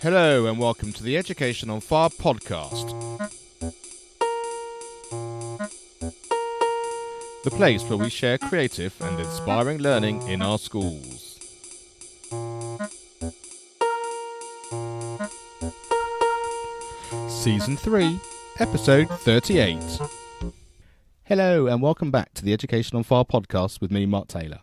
Hello and welcome to the Education on Fire podcast. The place where we share creative and inspiring learning in our schools. Season 3, Episode 38. Hello and welcome back to the Education on Fire podcast with me, Mark Taylor.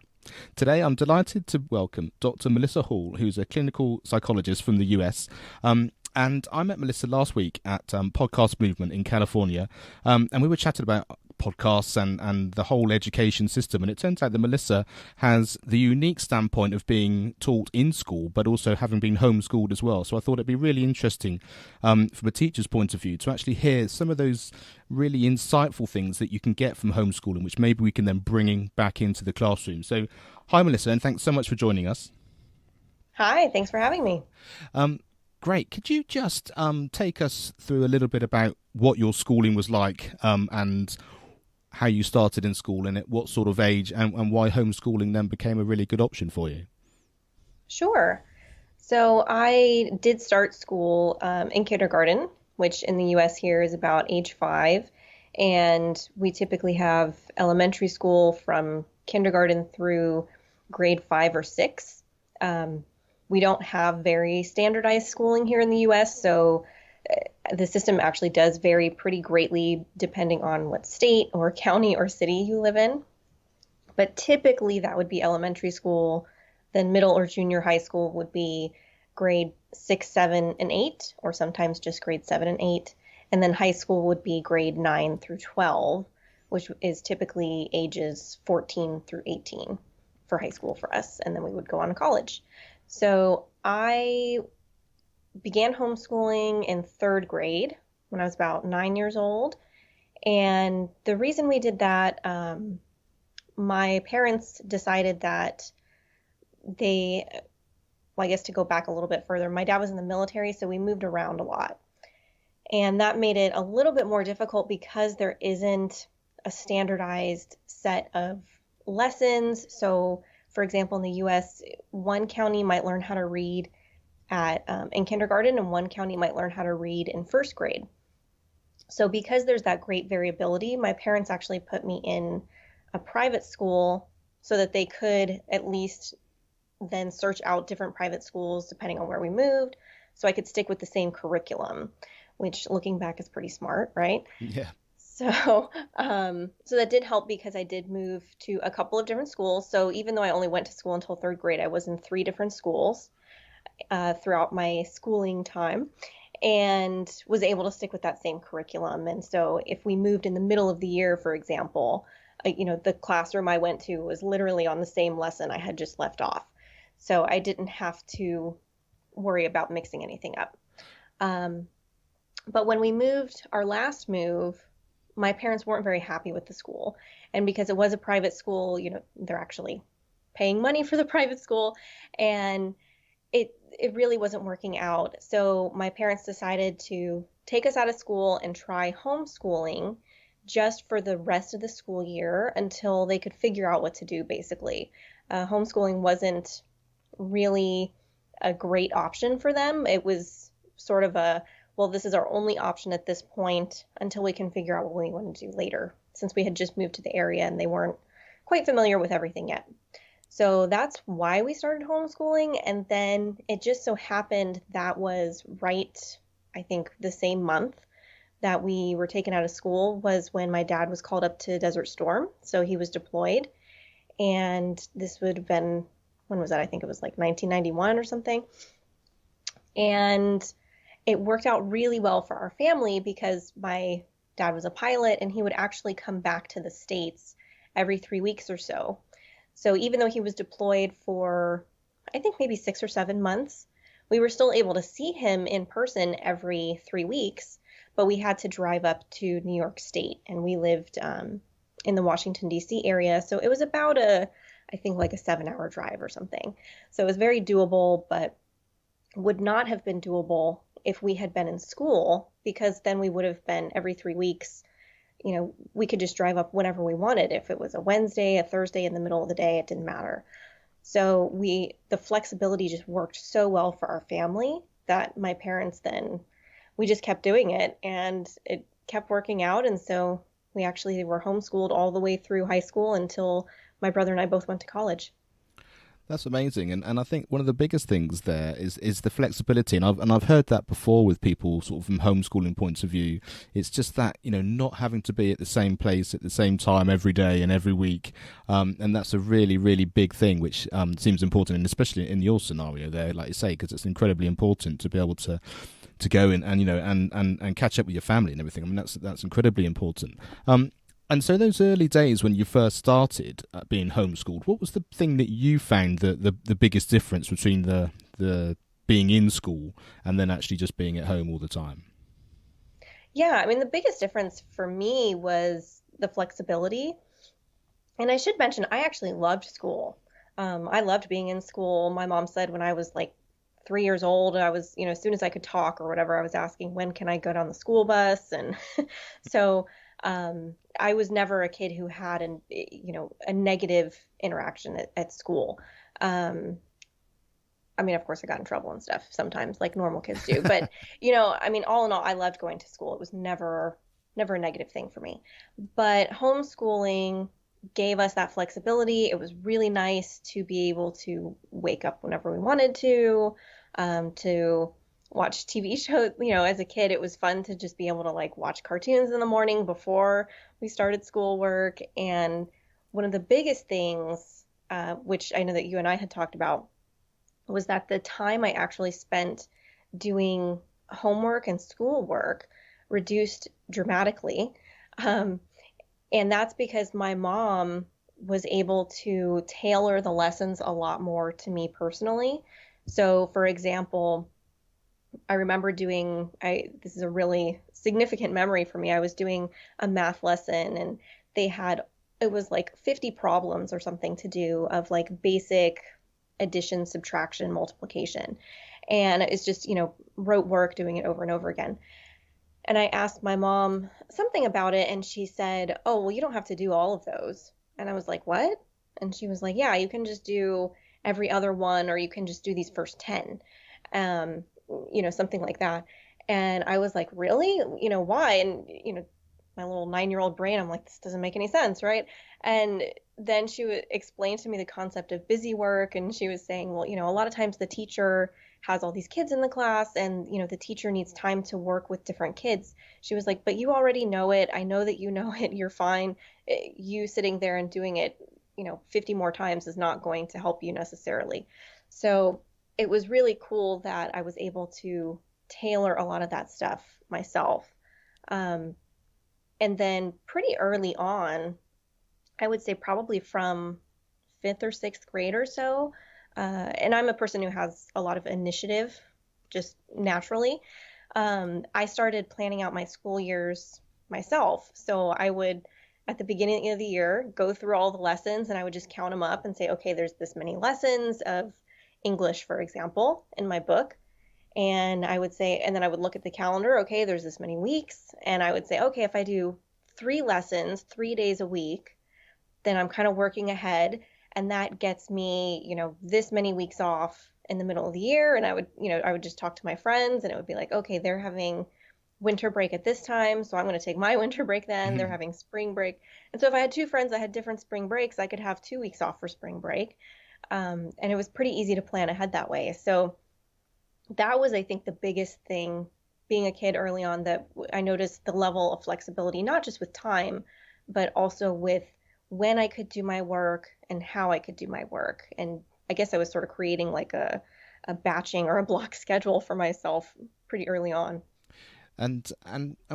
Today I'm delighted to welcome Dr. Maelisa Hall, who's a clinical psychologist from the US. And I met Maelisa last week at Podcast Movement in California, and we were chatting about podcasts and the whole education system. And it turns out that Maelisa has the unique standpoint of being taught in school, but also having been homeschooled as well. So I thought it'd be really interesting from a teacher's point of view to actually hear some of those really insightful things that you can get from homeschooling, which maybe we can then bring back into the classroom. So hi, Maelisa, and thanks so much for joining us. Hi, thanks for having me. Great. Could you just take us through a little bit about what your schooling was like and how you started in school and at what sort of age and why homeschooling then became a really good option for you? Sure. So I did start school in kindergarten, which in the US here is about age 5. And we typically have elementary school from kindergarten through grade 5 or 6. We don't have very standardized schooling here in the US, so the system actually does vary pretty greatly depending on what state or county or city you live in. But typically that would be elementary school, then middle or junior high school would be grade 6, 7, and 8, or sometimes just grade 7 and 8. And then high school would be grade 9 through 12, which is typically ages 14 through 18 for high school for us. And then we would go on to college. So I began homeschooling in 3rd grade when I was about 9 years old. And the reason we did that, my parents decided that I guess to go back a little bit further, my dad was in the military, so we moved around a lot. And that made it a little bit more difficult because there isn't a standardized set of lessons. So for example, in the US, one county might learn how to read in kindergarten and one county might learn how to read in 1st grade. So because there's that great variability, my parents actually put me in a private school so that they could at least then search out different private schools depending on where we moved, so I could stick with the same curriculum, which looking back is pretty smart, right? Yeah. So that did help because I did move to a couple of different schools. So even though I only went to school until 3rd grade, I was in 3 different schools throughout my schooling time and was able to stick with that same curriculum. And so if we moved in the middle of the year, for example, the classroom I went to was literally on the same lesson I had just left off. So I didn't have to worry about mixing anything up. But when we moved, our last move, my parents weren't very happy with the school. And because it was a private school, they're actually paying money for the private school. And it really wasn't working out. So my parents decided to take us out of school and try homeschooling just for the rest of the school year until they could figure out what to do, basically. Homeschooling wasn't really a great option for them. It was sort of this is our only option at this point until we can figure out what we want to do later, since we had just moved to the area and they weren't quite familiar with everything yet. So that's why we started homeschooling. And then it just so happened that was right, I think, the same month that we were taken out of school was when my dad was called up to Desert Storm. So he was deployed. And this would have been, when was that? I think it was like 1991 or something. And it worked out really well for our family because my dad was a pilot and he would actually come back to the States every 3 weeks or so. So even though he was deployed for, I think maybe 6 or 7 months, we were still able to see him in person every 3 weeks, but we had to drive up to New York State, and we lived in the Washington, D.C. area. So it was about I think like a 7-hour drive or something. So it was very doable, but would not have been doable if we had been in school, because then we would have been every 3 weeks. We could just drive up whenever we wanted. If it was a Wednesday, a Thursday in the middle of the day, it didn't matter. So the flexibility just worked so well for our family that my parents then, we just kept doing it and it kept working out. And so we actually were homeschooled all the way through high school until my brother and I both went to college. That's amazing, and I think one of the biggest things there is the flexibility, and I've heard that before with people sort of from homeschooling points of view. It's just that, not having to be at the same place at the same time every day and every week, and that's a really really big thing, which seems important, and especially in your scenario there, like you say, because it's incredibly important to be able to go in and and catch up with your family and everything. I mean, that's incredibly important. And so those early days when you first started being homeschooled, what was the thing that you found the biggest difference between the being in school and then actually just being at home all the time? Yeah, I mean, the biggest difference for me was the flexibility. And I should mention, I actually loved school. I loved being in school. My mom said when I was like 3 years old, I was, as soon as I could talk or whatever, I was asking, when can I go down the school bus? And so I was never a kid who had a negative interaction at school. I mean, of course, I got in trouble and stuff sometimes, like normal kids do. But, I mean, all in all, I loved going to school. It was never a negative thing for me. But homeschooling gave us that flexibility. It was really nice to be able to wake up whenever we wanted to watch TV shows. As a kid, it was fun to just be able to like watch cartoons in the morning before we started schoolwork. And one of the biggest things, which I know that you and I had talked about, was that the time I actually spent doing homework and schoolwork reduced dramatically. And that's because my mom was able to tailor the lessons a lot more to me personally. So, for example, I remember this is a really significant memory for me. I was doing a math lesson and it was like 50 problems or something to do of like basic addition, subtraction, multiplication. And it's just, rote work, doing it over and over again. And I asked my mom something about it, and she said, "Oh, well, you don't have to do all of those." And I was like, "What?" And she was like, "Yeah, you can just do every other one, or you can just do these first 10, something like that." And I was like, "Really? Why?" And, my little 9-year-old brain, I'm like, this doesn't make any sense, right? And then she would explain to me the concept of busy work. And she was saying, well, a lot of times the teacher has all these kids in the class and, the teacher needs time to work with different kids. She was like, but you already know it. I know that you know it. You're fine. You sitting there and doing it, 50 more times is not going to help you necessarily. So it was really cool that I was able to tailor a lot of that stuff myself. And then pretty early on, I would say probably from 5th or 6th grade or so, and I'm a person who has a lot of initiative just naturally, I started planning out my school years myself. So I would, at the beginning of the year, go through all the lessons and I would just count them up and say, okay, there's this many lessons of English, for example, in my book. And I would say, and then I would look at the calendar, okay, there's this many weeks. And I would say, okay, if I do 3 lessons, 3 days a week, then I'm kind of working ahead. And that gets me, this many weeks off in the middle of the year. And I would just talk to my friends and it would be like, okay, they're having winter break at this time. So I'm going to take my winter break then. They're having spring break. And so if I had 2 friends that had different spring breaks, I could have 2 weeks off for spring break. And it was pretty easy to plan ahead that way. So that was, I think, the biggest thing being a kid early on, that I noticed the level of flexibility, not just with time, but also with when I could do my work and how I could do my work. And I guess I was sort of creating like a batching or a block schedule for myself pretty early on. And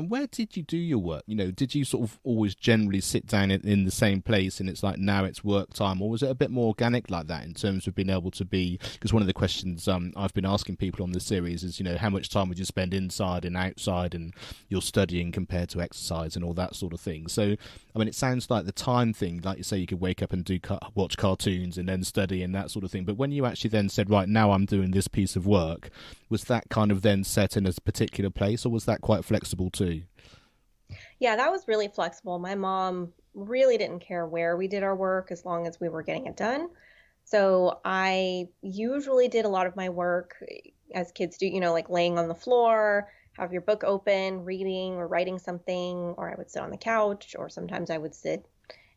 where did you do your work? Did you sort of always generally sit down in the same place and it's like now it's work time, or was it a bit more organic like that in terms of being able to be? Because one of the questions I've been asking people on this series is, how much time would you spend inside and outside and you're studying compared to exercise and all that sort of thing. So, I mean, it sounds like the time thing, like you say, you could wake up and watch cartoons and then study and that sort of thing. But when you actually then said, right, now I'm doing this piece of work, was that kind of then set in a particular place, or was that quite flexible too? Yeah, that was really flexible. My mom really didn't care where we did our work as long as we were getting it done. So I usually did a lot of my work as kids do, like laying on the floor, have your book open, reading or writing something, or I would sit on the couch, or sometimes I would sit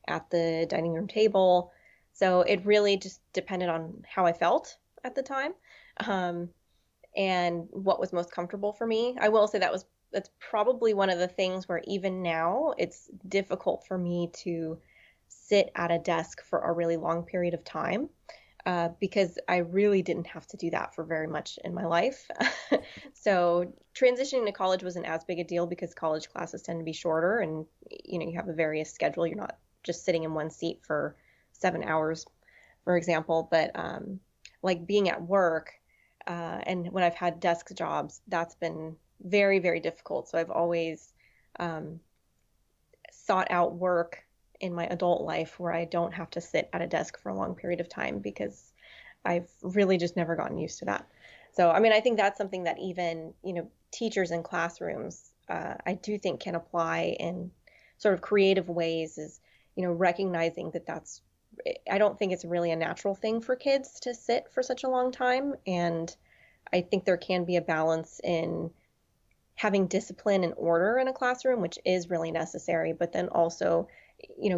at the dining room table. So it really just depended on how I felt at the time, um, and what was most comfortable for me. I will say that's probably one of the things where even now it's difficult for me to sit at a desk for a really long period of time, because I really didn't have to do that for very much in my life. So transitioning to college wasn't as big a deal because college classes tend to be shorter, and you have a various schedule. You're not just sitting in one seat for 7 hours, for example. But like being at work, and when I've had desk jobs, that's been very, very difficult. So I've always um, sought out work in my adult life where I don't have to sit at a desk for a long period of time, because I've really just never gotten used to that. So, I mean, I think that's something that even, teachers in classrooms, I do think can apply in sort of creative ways, is, recognizing that I don't think it's really a natural thing for kids to sit for such a long time. And I think there can be a balance in having discipline and order in a classroom, which is really necessary, but then also,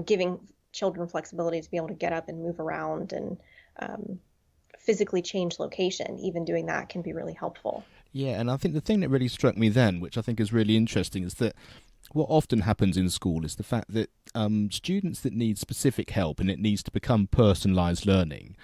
giving children flexibility to be able to get up and move around and physically change location. Even doing that can be really helpful. Yeah, and I think the thing that really struck me then, which I think is really interesting, is that what often happens in school is the fact that students that need specific help, and it needs to become personalised learning,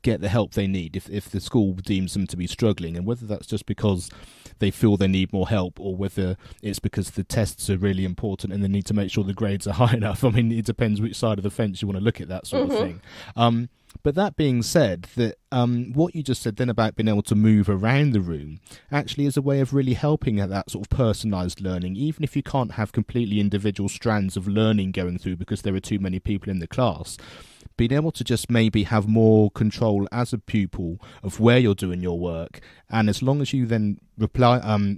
get the help they need if the school deems them to be struggling, and whether that's just because they feel they need more help, or whether it's because the tests are really important and they need to make sure the grades are high enough. I mean, it depends which side of the fence you want to look at that sort of thing. But that being said, that what you just said then about being able to move around the room actually is a way of really helping at that sort of personalised learning, even if you can't have completely individual strands of learning going through because there are too many people in the class. Being able to just maybe have more control as a pupil of where you're doing your work, and as long as you then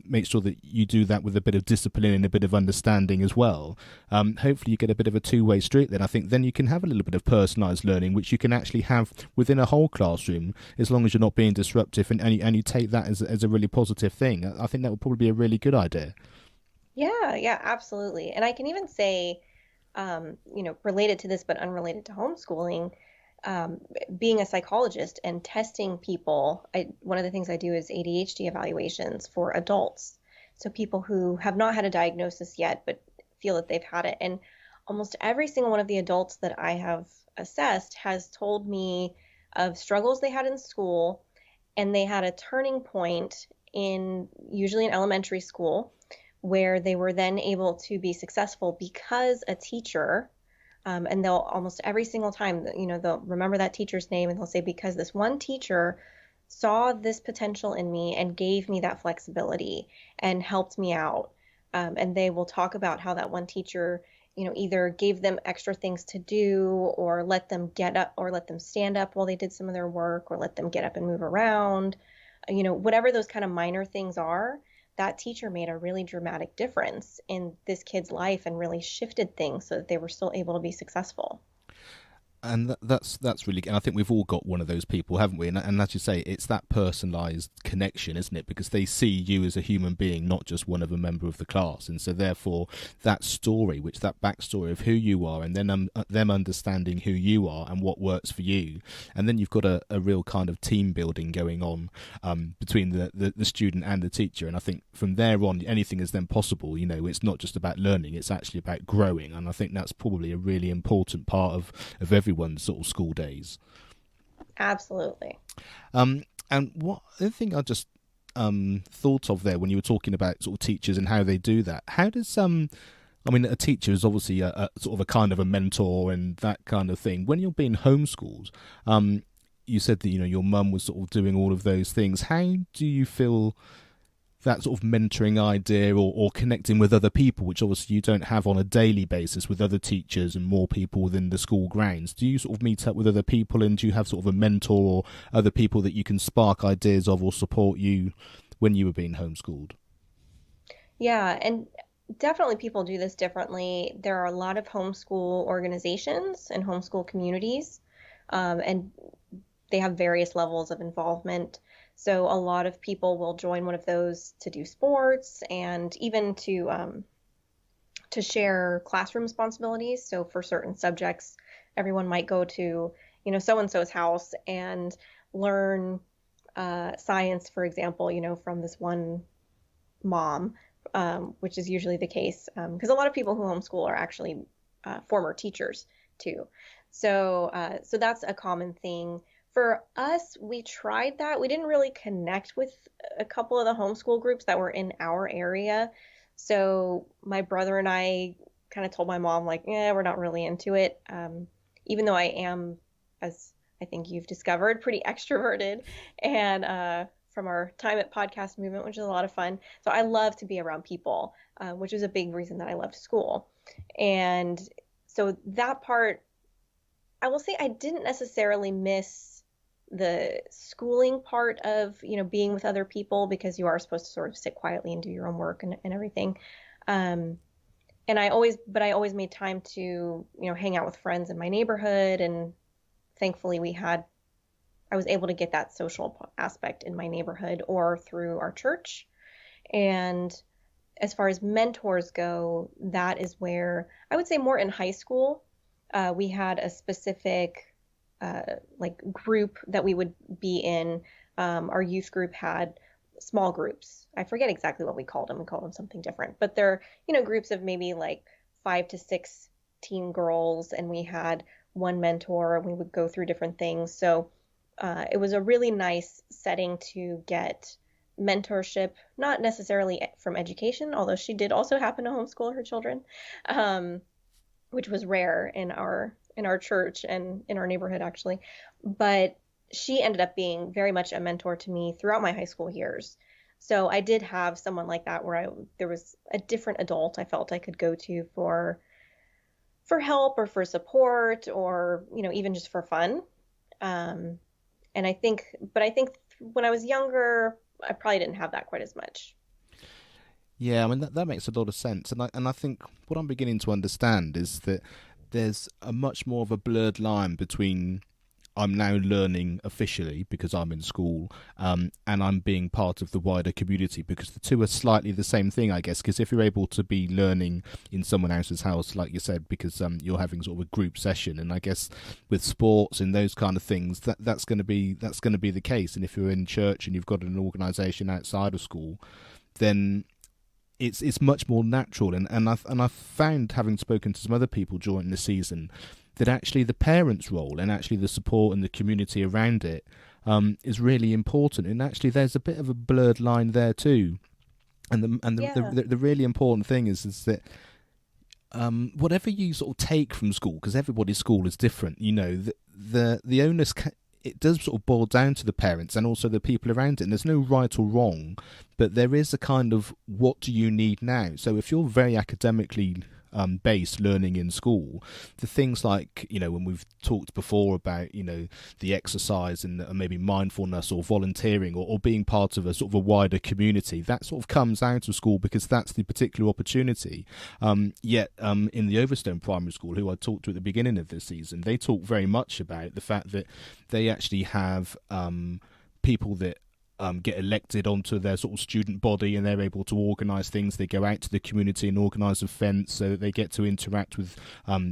make sure that you do that with a bit of discipline and a bit of understanding as well, hopefully you get a bit of a two-way street. Then I think then you can have a little bit of personalised learning, which you can actually have within a whole classroom, as long as you're not being disruptive, and you take that as a really positive thing. I think that would probably be a really good idea. Yeah, absolutely. And I can even say, related to this but unrelated to homeschooling, um, being a psychologist and testing people, one of the things I do is ADHD evaluations for adults. So people who have not had a diagnosis yet but feel that they've had it. And almost every single one of the adults that I have assessed has told me of struggles they had in school, and they had a turning point in usually in elementary school, where they were then able to be successful because a teacher, and they'll almost every single time, they'll remember that teacher's name, and they'll say, because this one teacher saw this potential in me and gave me that flexibility and helped me out. And they will talk about how that one teacher, either gave them extra things to do, or let them get up, or let them stand up while they did some of their work, or let them get up and move around. Whatever those kind of minor things are, that teacher made a really dramatic difference in this kid's life and really shifted things so that they were still able to be successful. And that's really, and I think we've all got one of those people, haven't we? And as you say, it's that personalised connection, isn't it? Because they see you as a human being, not just one of a member of the class, and so therefore that story, that backstory of who you are, and then them understanding who you are and what works for you, and then you've got a real kind of team building going on between the student and the teacher. And I think from there on, anything is then possible. It's not just about learning; it's actually about growing, and I think that's probably a really important part of everyone's sort of school days. Absolutely. And what the thing I just thought of there when you were talking about sort of teachers and how they do that, how does I mean, a teacher is obviously a sort of a kind of a mentor and that kind of thing. When you're being homeschooled, you said that your mum was sort of doing all of those things. How do you feel that sort of mentoring idea, or connecting with other people, which obviously you don't have on a daily basis with other teachers and more people within the school grounds? Do you sort of meet up with other people, and do you have sort of a mentor or other people that you can spark ideas of or support you when you were being homeschooled? Yeah, and definitely people do this differently. There are a lot of homeschool organizations and homeschool communities, and they have various levels of involvement. So a lot of people will join one of those to do sports and even to share classroom responsibilities. So for certain subjects, everyone might go to, so and so's house and learn science, for example, from this one mom, which is usually the case because a lot of people who homeschool are actually former teachers too. So that's a common thing. For us, we tried that. We didn't really connect with a couple of the homeschool groups that were in our area. So my brother and I kind of told my mom, like, yeah, we're not really into it. Even though I am, as I think you've discovered, pretty extroverted and from our time at Podcast Movement, which is a lot of fun. So I love to be around people, which is a big reason that I loved school. And so that part, I will say I didn't necessarily miss the schooling part of, being with other people because you are supposed to sort of sit quietly and do your own work and everything. Um, but I always made time to, hang out with friends in my neighborhood. And thankfully I was able to get that social aspect in my neighborhood or through our church. And as far as mentors go, that is where I would say more in high school, we had a specific like group that we would be in. Our youth group had small groups. I forget exactly what we called them. We called them something different, but they're, groups of maybe like 5 to 6 teen girls, and we had one mentor and we would go through different things. So it was a really nice setting to get mentorship, not necessarily from education, although she did also happen to homeschool her children, um, which was rare in our church and in our neighborhood actually. But she ended up being very much a mentor to me throughout my high school years. So I did have someone like that where there was a different adult I felt I could go to for help or for support or even just for fun. Um, and I think when I was younger, I probably didn't have that quite as much. Yeah, I mean that makes a lot of sense, and I think what I'm beginning to understand is that there's a much more of a blurred line between I'm now learning officially because I'm in school, and I'm being part of the wider community, because the two are slightly the same thing, I guess. Because if you're able to be learning in someone else's house, like you said, because you're having sort of a group session, and I guess with sports and those kind of things, that's going to be the case. And if you're in church and you've got an organisation outside of school, then it's much more natural. And I've found, having spoken to some other people during the season, that actually the parents' role and actually the support and the community around it is really important. And actually there's a bit of a blurred line there too. And Yeah. the really important thing is that whatever you sort of take from school, because everybody's school is different, the onus it does sort of boil down to the parents and also the people around it. And there's no right or wrong, but there is a kind of, what do you need now? So if you're very academically based learning in school, the things like, when we've talked before about, the exercise and maybe mindfulness or volunteering or being part of a sort of a wider community, that sort of comes out of school because that's the particular opportunity. Yet in the Overstone Primary School, who I talked to at the beginning of this season, they talk very much about the fact that they actually have people that get elected onto their sort of student body, and they're able to organise things. They go out to the community and organise events so that they get to interact with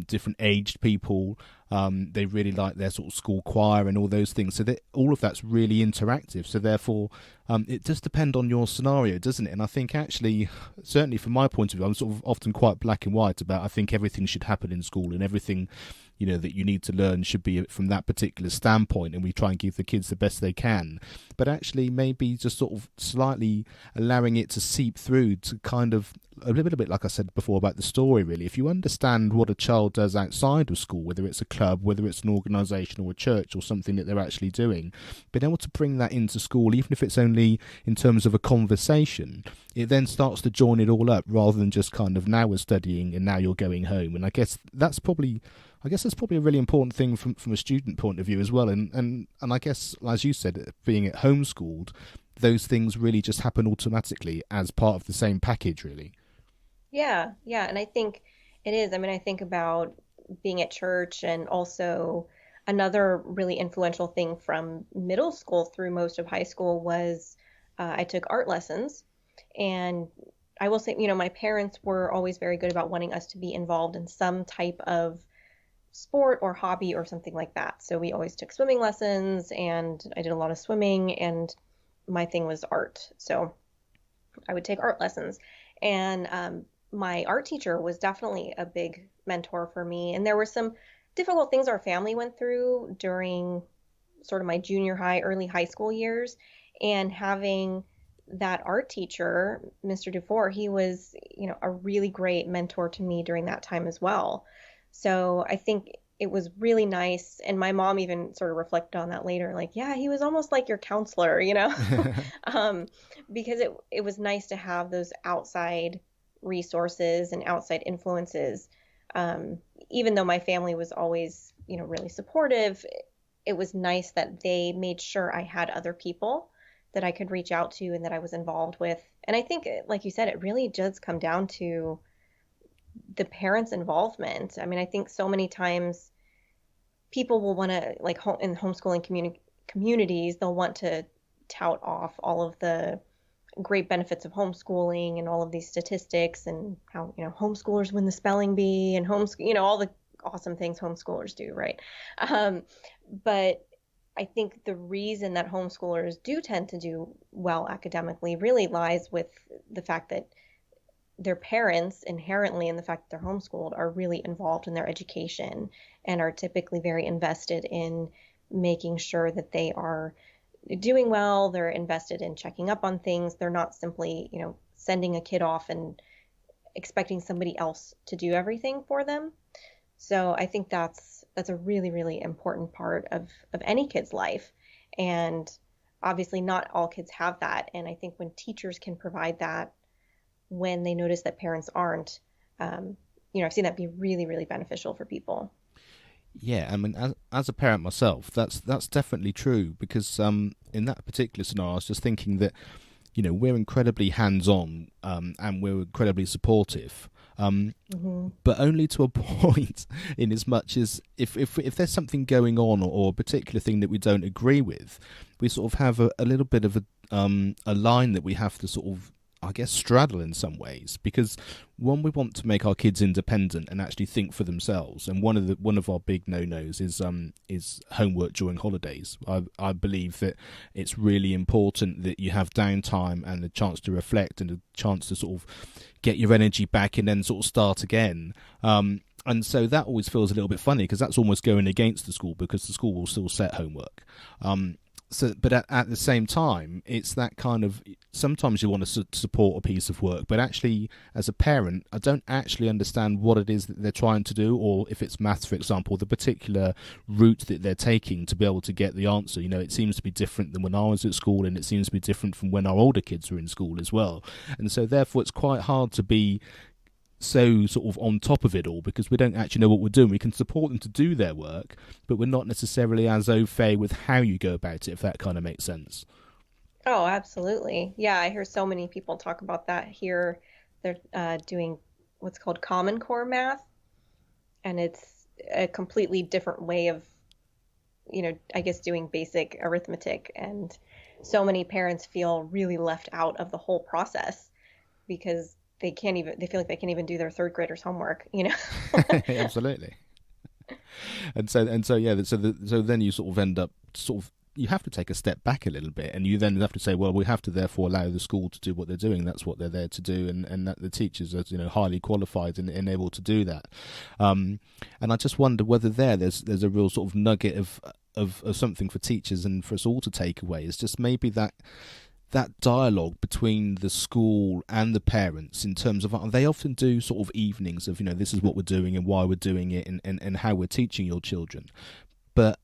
different aged people. They really like their sort of school choir and all those things. So that all of that's really interactive. So therefore, it does depend on your scenario, doesn't it? And I think actually, certainly from my point of view, I'm sort of often quite black and white about, I think everything should happen in school, and everything that you need to learn should be from that particular standpoint, and we try and give the kids the best they can. But actually maybe just sort of slightly allowing it to seep through to kind of a little bit, like I said before, about the story, really. If you understand what a child does outside of school, whether it's a club, whether it's an organisation or a church or something that they're actually doing, being able to bring that into school, even if it's only in terms of a conversation, it then starts to join it all up, rather than just kind of, now we're studying and now you're going home. And I guess that's probably a really important thing from a student point of view as well. And I guess, as you said, being at homeschooled, those things really just happen automatically as part of the same package, really. Yeah, yeah, and I think it is. I mean, I think about being at church and also Another really influential thing from middle school through most of high school was I took art lessons. And I will say, my parents were always very good about wanting us to be involved in some type of sport or hobby or something like that. So we always took swimming lessons, and I did a lot of swimming, and my thing was art. So I would take art lessons. And my art teacher was definitely a big mentor for me. And there were some difficult things our family went through during sort of my junior high, early high school years. And having that art teacher, Mr. Dufour, he was, a really great mentor to me during that time as well. So I think it was really nice. And my mom even sort of reflected on that later, like, yeah, he was almost like your counselor, um, because it was nice to have those outside resources and outside influences. Even though my family was always, really supportive, it was nice that they made sure I had other people that I could reach out to and that I was involved with. And I think, like you said, it really does come down to the parents' involvement. I mean, I think so many times people will want to, like in homeschooling communities, they'll want to tout off all of the great benefits of homeschooling and all of these statistics and how, homeschoolers win the spelling bee and all the awesome things homeschoolers do, right? But I think the reason that homeschoolers do tend to do well academically really lies with the fact that their parents inherently, and the fact that they're homeschooled, are really involved in their education and are typically very invested in making sure that they are doing well. They're invested in checking up on things. They're not simply, sending a kid off and expecting somebody else to do everything for them. So I think that's a really, really important part of any kid's life. And obviously not all kids have that. And I think when teachers can provide that when they notice that parents aren't, I've seen that be really, really beneficial for people. Yeah, I mean, as a parent myself, that's definitely true because in that particular scenario, I was just thinking that we're incredibly hands-on and we're incredibly supportive, but only to a point. In as much as if there's something going on or a particular thing that we don't agree with, we sort of have a little bit of a line that we have to sort of, I guess, straddle in some ways, because one, we want to make our kids independent and actually think for themselves, and one of our big no-nos is homework during holidays. I believe that it's really important that you have downtime and a chance to reflect and a chance to sort of get your energy back and then sort of start again. And so that always feels a little bit funny because that's almost going against the school, because the school will still set homework. But at the same time, it's that kind of, sometimes you want to support a piece of work, but actually, as a parent, I don't actually understand what it is that they're trying to do, or if it's maths, for example, the particular route that they're taking to be able to get the answer. It seems to be different than when I was at school, and it seems to be different from when our older kids were in school as well. And so therefore, it's quite hard to be so sort of on top of it all, because we don't actually know what we're doing. We can support them to do their work, but we're not necessarily as au fait with how you go about it, if that kind of makes sense. Oh, absolutely. Yeah, I hear so many people talk about that here. They're doing what's called Common Core math, and it's a completely different way of, I guess, doing basic arithmetic. And so many parents feel really left out of the whole process because they feel like they can't even do their third graders' homework, Absolutely. And so yeah, so then you sort of end up you have to take a step back a little bit, and you then have to say, well, we have to therefore allow the school to do what they're doing. That's what they're there to do, and that the teachers are highly qualified and able to do that. And I just wonder whether there's a real sort of nugget of something for teachers and for us all to take away. It's just maybe that dialogue between the school and the parents, in terms of, they often do sort of evenings of, this is what we're doing and why we're doing it, and how we're teaching your children. But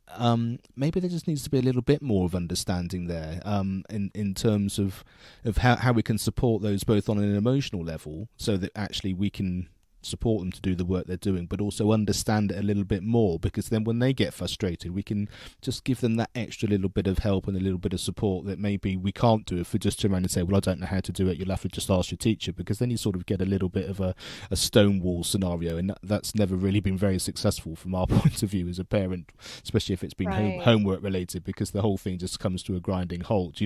maybe there just needs to be a little bit more of understanding there, in terms of how we can support those both on an emotional level, so that actually we can support them to do the work they're doing, but also understand it a little bit more, because then when they get frustrated, we can just give them that extra little bit of help and a little bit of support that maybe we can't do if we just turn around and say, well, I don't know how to do it, you'll have to just ask your teacher, because then you sort of get a little bit of a stonewall scenario, and that's never really been very successful from our point of view as a parent, especially if it's been Right. homework related, because the whole thing just comes to a grinding halt,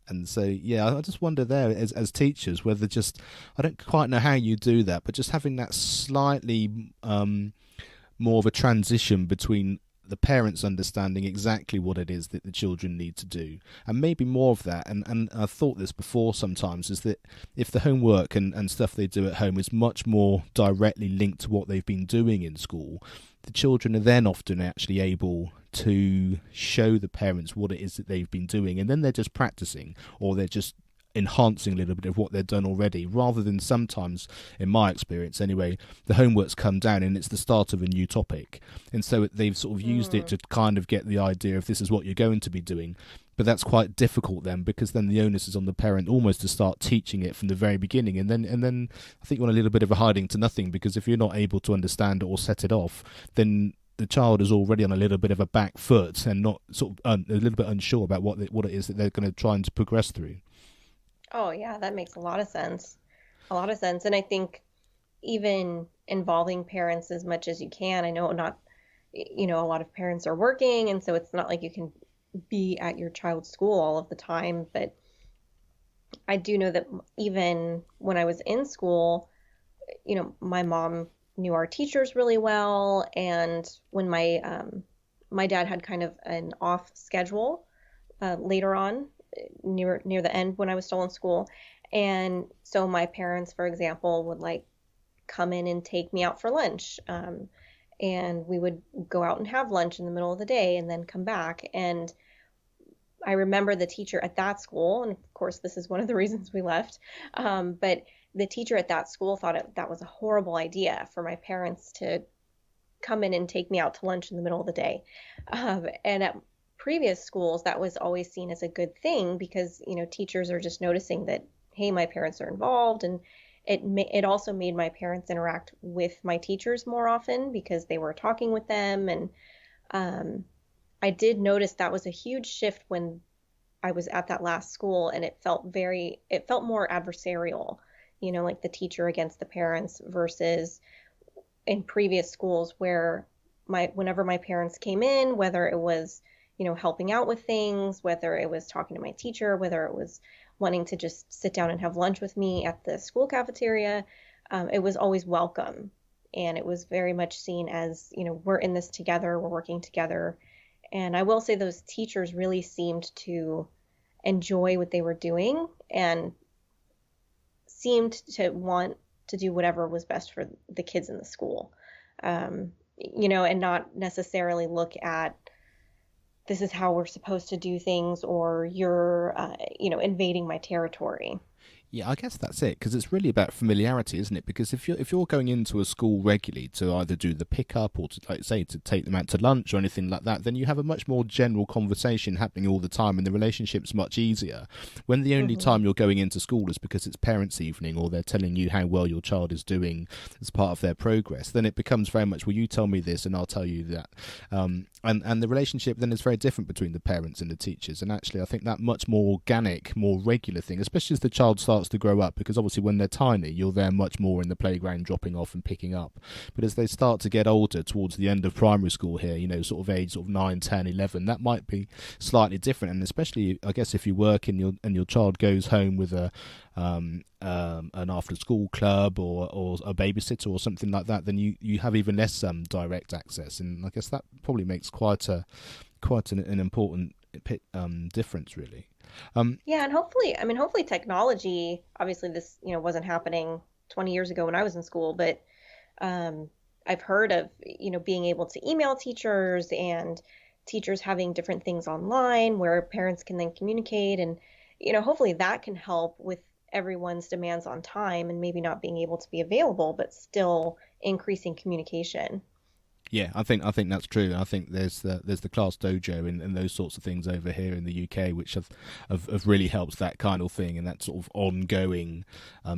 and so, yeah, I just wonder there, as teachers, whether just, I don't quite know how you do that, but just having that slightly more of a transition between the parents understanding exactly what it is that the children need to do, and maybe more of that, and I've thought this before sometimes, is that if the homework and stuff they do at home is much more directly linked to what they've been doing in school, the children are then often actually able to show the parents what it is that they've been doing, and then they're just practicing, or they're just enhancing a little bit of what they've done already, rather than sometimes, in my experience anyway, the homework's come down and it's the start of a new topic, and so they've sort of used it to kind of get the idea of this is what you're going to be doing. But that's quite difficult then, because then the onus is on the parent almost to start teaching it from the very beginning, and then I think you're on a little bit of a hiding to nothing, because if you're not able to understand it or set it off, then the child is already on a little bit of a back foot and not sort of a little bit unsure about what it is that they're going to try and progress through. Oh, yeah, that makes a lot of sense. A lot of sense. And I think even involving parents as much as you can. I know not, a lot of parents are working, and so it's not like you can be at your child's school all of the time. But I do know that even when I was in school, my mom knew our teachers really well. And when my dad had kind of an off schedule later on, near the end when I was still in school. And so my parents, for example, would like come in and take me out for lunch. And we would go out and have lunch in the middle of the day and then come back. And I remember the teacher at that school, and of course, this is one of the reasons we left, but the teacher at that school thought that was a horrible idea for my parents to come in and take me out to lunch in the middle of the day. And at previous schools, that was always seen as a good thing, because teachers are just noticing that, hey, my parents are involved, and it also made my parents interact with my teachers more often because they were talking with them. And I did notice that was a huge shift when I was at that last school, and it felt more adversarial, like the teacher against the parents, versus in previous schools where whenever my parents came in, whether it was helping out with things, whether it was talking to my teacher, whether it was wanting to just sit down and have lunch with me at the school cafeteria, it was always welcome. And it was very much seen as, we're in this together, we're working together. And I will say those teachers really seemed to enjoy what they were doing and seemed to want to do whatever was best for the kids in the school, and not necessarily look at, this is how we're supposed to do things, or you're, invading my territory. Yeah, I guess that's it, because it's really about familiarity, isn't it? Because if you're going into a school regularly to either do the pickup or to, like say, to take them out to lunch or anything like that, then you have a much more general conversation happening all the time, and the relationship's much easier. When the only time you're going into school is because it's parents' evening, or they're telling you how well your child is doing as part of their progress, then it becomes very much, well, you tell me this and I'll tell you that. And the relationship then is very different between the parents and the teachers. And actually, I think that much more organic, more regular thing, especially as the child starts to grow up, because obviously when they're tiny, you're there much more in the playground, dropping off and picking up. But as they start to get older, towards the end of primary school here, sort of age sort of 9, 10, 11, that might be slightly different. And especially, I guess, if you work and your child goes home with an after school club or a babysitter or something like that, then you have even less direct access. And I guess that probably makes quite an important difference, really. Yeah, and hopefully technology, obviously this, wasn't happening 20 years ago when I was in school, but I've heard of, being able to email teachers, and teachers having different things online where parents can then communicate, and, hopefully that can help with everyone's demands on time and maybe not being able to be available, but still increasing communication. Yeah, I think that's true. I think there's the Class Dojo and those sorts of things over here in the UK, which have really helped that kind of thing and that sort of ongoing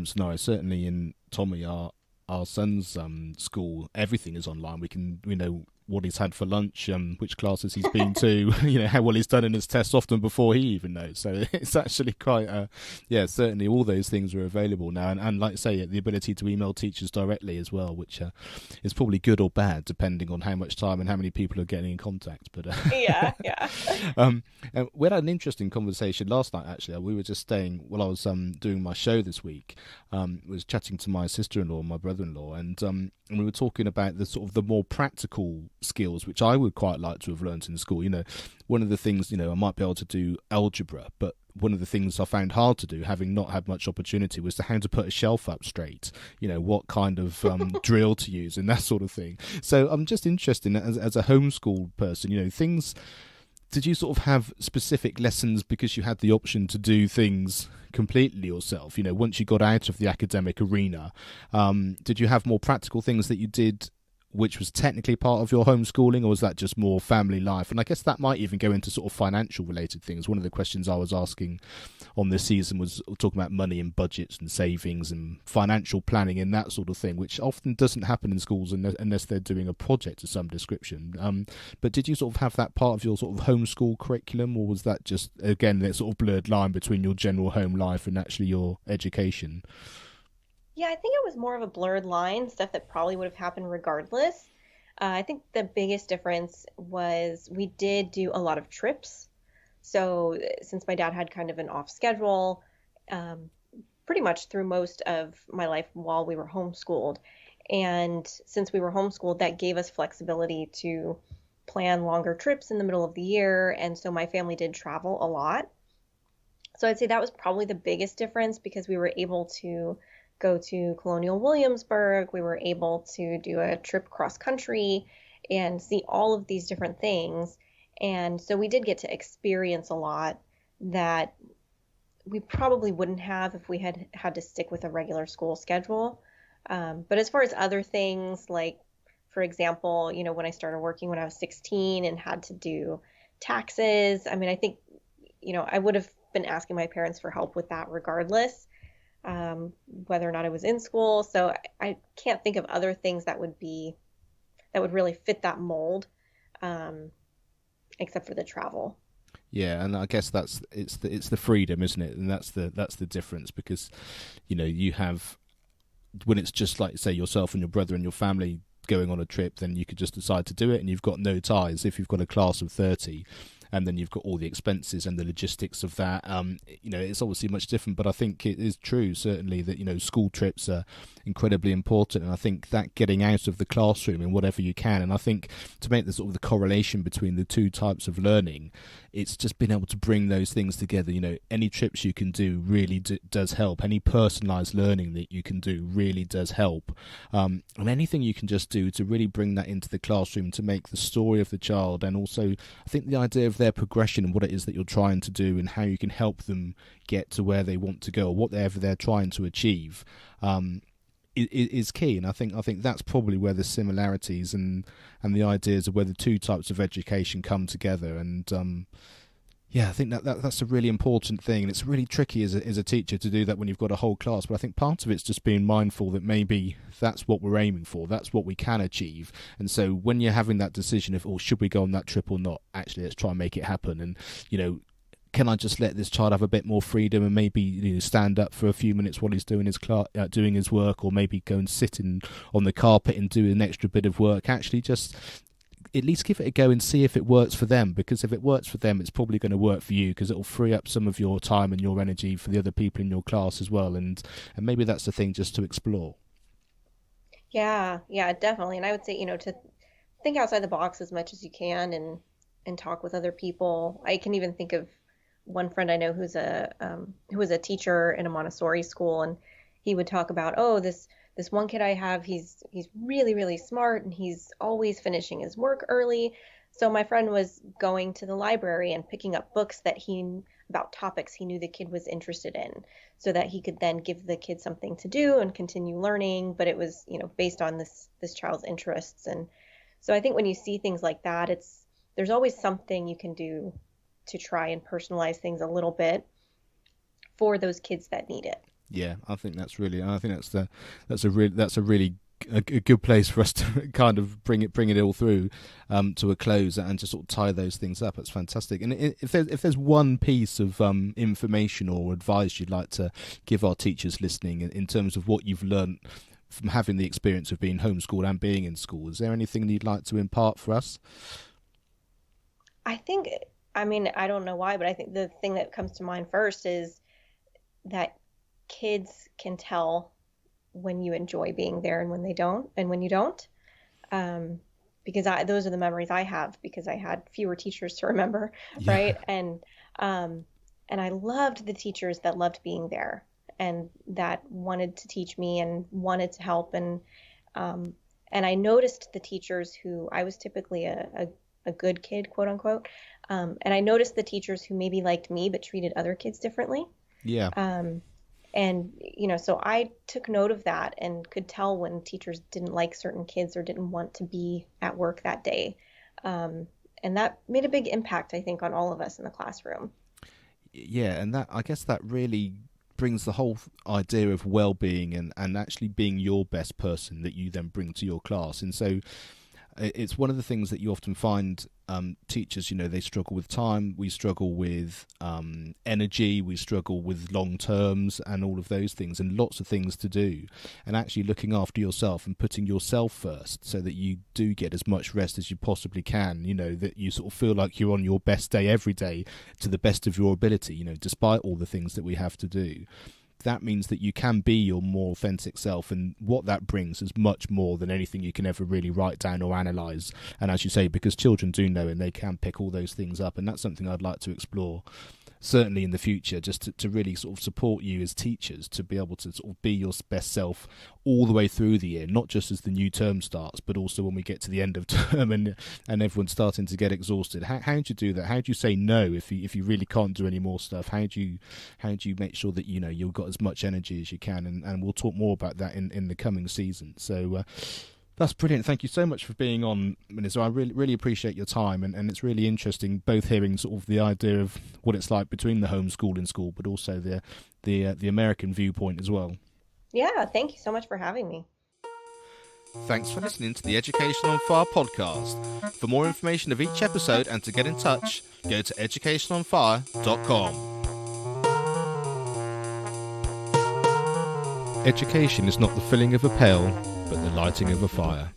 scenario. Certainly in Tommy, our our son's school, everything is online. We know what he's had for lunch, which classes he's been to, how well he's done in his tests often before he even knows. So it's actually quite, certainly all those things are available now. And like I say, the ability to email teachers directly as well, which is probably good or bad, depending on how much time and how many people are getting in contact. But yeah. and we had an interesting conversation last night, actually. We were just staying, while I was doing my show this week, was chatting to my sister-in-law and my brother-in-law, and we were talking about the sort of the more practical skills, which I would quite like to have learned in school. One of the things, I might be able to do algebra, but one of the things I found hard to do, having not had much opportunity, was to how to put a shelf up straight, what kind of drill to use and that sort of thing. So I'm just interested, as a homeschool person, things... Did you sort of have specific lessons because you had the option to do things completely yourself? Once you got out of the academic arena, did you have more practical things that you did which was technically part of your homeschooling, or was that just more family life? And I guess that might even go into sort of financial related things. One of the questions I was asking on this season was talking about money and budgets and savings and financial planning and that sort of thing, which often doesn't happen in schools unless they're doing a project of some description. But did you sort of have that part of your sort of homeschool curriculum, or was that just, again, that sort of blurred line between your general home life and actually your education? Yeah, I think it was more of a blurred line, stuff that probably would have happened regardless. I think the biggest difference was we did do a lot of trips. So since my dad had kind of an off schedule, pretty much through most of my life while we were homeschooled. And since we were homeschooled, that gave us flexibility to plan longer trips in the middle of the year. And so my family did travel a lot. So I'd say that was probably the biggest difference, because we were able to go to Colonial Williamsburg. We were able to do a trip cross country and see all of these different things. And so we did get to experience a lot that we probably wouldn't have if we had had to stick with a regular school schedule. But as far as other things, like, for example, when I started working when I was 16 and had to do taxes, I mean, I think, I would have been asking my parents for help with that regardless. Whether or not I was in school. So I can't think of other things that would really fit that mold, except for the travel. Yeah, and I guess it's the freedom, isn't it? And that's the difference, because you have, when it's just like, say, yourself and your brother and your family going on a trip, then you could just decide to do it and you've got no ties. If you've got a class of 30, and then you've got all the expenses and the logistics of that, it's obviously much different. But I think it is true, certainly, that school trips are incredibly important, and I think that getting out of the classroom in whatever you can, and I think to make the sort of the correlation between the two types of learning, it's just being able to bring those things together. Any trips you can do really does help. Any personalised learning that you can do really does help, and anything you can just do to really bring that into the classroom, to make the story of the child, and also I think the idea of their progression and what it is that you're trying to do and how you can help them get to where they want to go, or whatever they're trying to achieve, is key. And I think that's probably where the similarities and the ideas of where the two types of education come together. And I think that's a really important thing, and it's really tricky as a teacher to do that when you've got a whole class. But I think part of it's just being mindful that maybe that's what we're aiming for, that's what we can achieve. And so when you're having that decision of, should we go on that trip or not, actually let's try and make it happen. And can I just let this child have a bit more freedom and maybe stand up for a few minutes while he's doing his doing his work, or maybe go and sit on the carpet and do an extra bit of work? Actually, just at least give it a go and see if it works for them, because if it works for them, it's probably going to work for you, because it'll free up some of your time and your energy for the other people in your class as well. And maybe that's the thing, just to explore. Yeah, definitely. And I would say, to think outside the box as much as you can, and talk with other people. I can even think of one friend I know who was a teacher in a Montessori school, and he would talk about, this one kid I have, he's really, really smart, and he's always finishing his work early. So my friend was going to the library and picking up books about topics he knew the kid was interested in, so that he could then give the kid something to do and continue learning. But it was, based on this child's interests. And so I think when you see things like that, there's always something you can do to try and personalize things a little bit for those kids that need it. Yeah, I think that's a really a good place for us to kind of bring it all through to a close and to sort of tie those things up. It's fantastic. And if there's one piece of information or advice you'd like to give our teachers listening in terms of what you've learned from having the experience of being homeschooled and being in school, is there anything you'd like to impart for us? I think, I mean, I don't know why, but I think the thing that comes to mind first is that kids can tell when you enjoy being there and when they don't, and when you don't. Because those are the memories I have, because I had fewer teachers to remember, Yeah. right? And I loved the teachers that loved being there and that wanted to teach me and wanted to help. And I noticed the teachers who, I was typically a good kid, quote unquote. And I noticed the teachers who maybe liked me but treated other kids differently. Yeah. And, you know, so I took note of that and could tell when teachers didn't like certain kids or didn't want to be at work that day. And that made a big impact, I think, on all of us in the classroom. Yeah, and that, I guess that really brings the whole idea of well-being and actually being your best person that you then bring to your class. And so it's one of the things that you often find teachers, you know, they struggle with time, we struggle with energy, we struggle with long terms and all of those things, and lots of things to do. And actually looking after yourself and putting yourself first so that you do get as much rest as you possibly can, you know, that you sort of feel like you're on your best day every day to the best of your ability, you know, despite all the things that we have to do. That means that you can be your more authentic self, and what that brings is much more than anything you can ever really write down or analyse. And as you say, because children do know and they can pick all those things up, and that's something I'd like to explore certainly in the future, just to really sort of support you as teachers to be able to sort of be your best self all the way through the year, not just as the new term starts, but also when we get to the end of term and everyone's starting to get exhausted. How do you do that? How do you say no if you really can't do any more stuff? How do you make sure that, you know, you've got as much energy as you can? And we'll talk more about that in the coming season. So that's brilliant. Thank you so much for being on, Maelisa. I really appreciate your time, and it's really interesting both hearing sort of the idea of what it's like between the homeschool and school, but also the American viewpoint as well. Yeah, thank you so much for having me. Thanks for listening to the Education on Fire podcast. For more information of each episode and to get in touch, go to educationonfire.com. Education is not the filling of a pail, but the lighting of a fire.